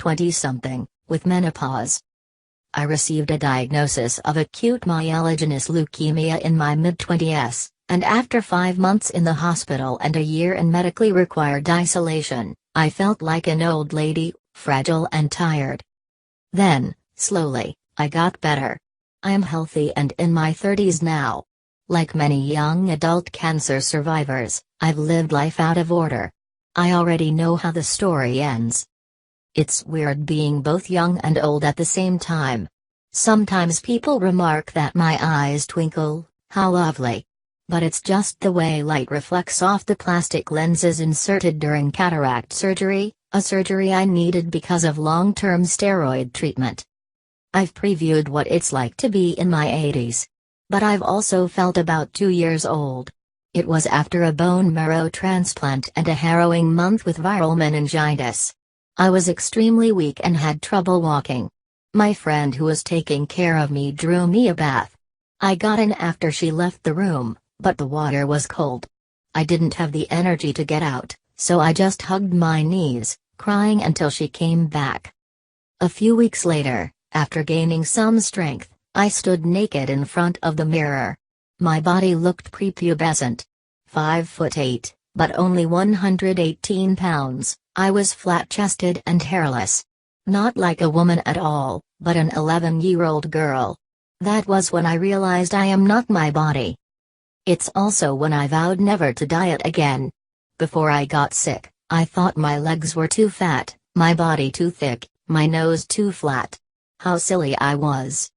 20-something, with menopause. I received a diagnosis of acute myelogenous leukemia in my mid-20s, and after 5 months in the hospital and a year in medically required isolation, I felt like an old lady, fragile and tired. Then, slowly, I got better. I am healthy and in my 30s now. Like many young adult cancer survivors, I've lived life out of order. I already know how the story ends. It's weird being both young and old at the same time. Sometimes people remark that my eyes twinkle, how lovely. But it's just the way light reflects off the plastic lenses inserted during cataract surgery, a surgery I needed because of long-term steroid treatment. I've previewed what it's like to be in my 80s. But I've also felt about 2 years old. It was after a bone marrow transplant and a harrowing month with viral meningitis. I was extremely weak and had trouble walking. My friend who was taking care of me drew me a bath. I got in after she left the room, but the water was cold. I didn't have the energy to get out, so I just hugged my knees, crying until she came back. A few weeks later, after gaining some strength, I stood naked in front of the mirror. My body looked prepubescent. 5'8", but only 118 pounds. I was flat-chested and hairless. Not like a woman at all, but an 11-year-old girl. That was when I realized I am not my body. It's also when I vowed never to diet again. Before I got sick, I thought my legs were too fat, my body too thick, my nose too flat. How silly I was.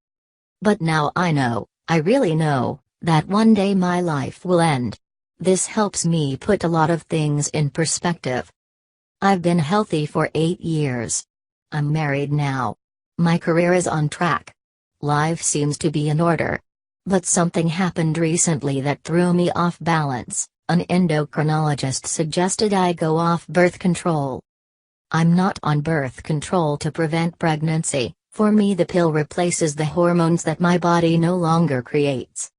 But now I know, I really know, that one day my life will end. This helps me put a lot of things in perspective. I've been healthy for 8 years. I'm married now. My career is on track. Life seems to be in order. But something happened recently that threw me off balance. An endocrinologist suggested I go off birth control. I'm not on birth control to prevent pregnancy. For me, the pill replaces the hormones that my body no longer creates.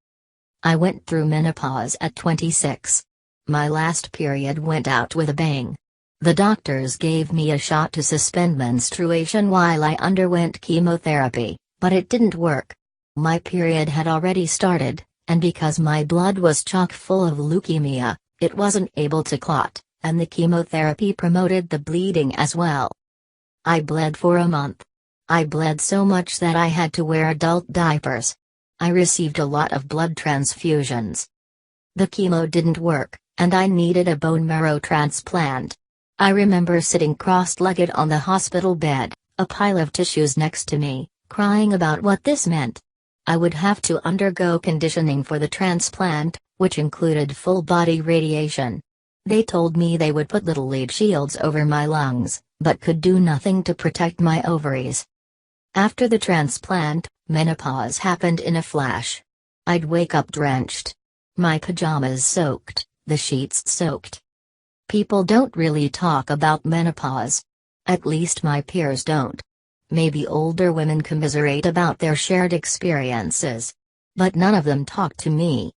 I went through menopause at 26. My last period went out with a bang. The doctors gave me a shot to suspend menstruation while I underwent chemotherapy, but it didn't work. My period had already started, and because my blood was chock full of leukemia, it wasn't able to clot, and the chemotherapy promoted the bleeding as well. I bled for a month. I bled so much that I had to wear adult diapers. I received a lot of blood transfusions. The chemo didn't work, and I needed a bone marrow transplant. I remember sitting cross-legged on the hospital bed, a pile of tissues next to me, crying about what this meant. I would have to undergo conditioning for the transplant, which included full-body radiation. They told me they would put little lead shields over my lungs, but could do nothing to protect my ovaries. After the transplant, menopause happened in a flash. I'd wake up drenched. My pajamas soaked, the sheets soaked. People don't really talk about menopause. At least my peers don't. Maybe older women commiserate about their shared experiences. But none of them talk to me.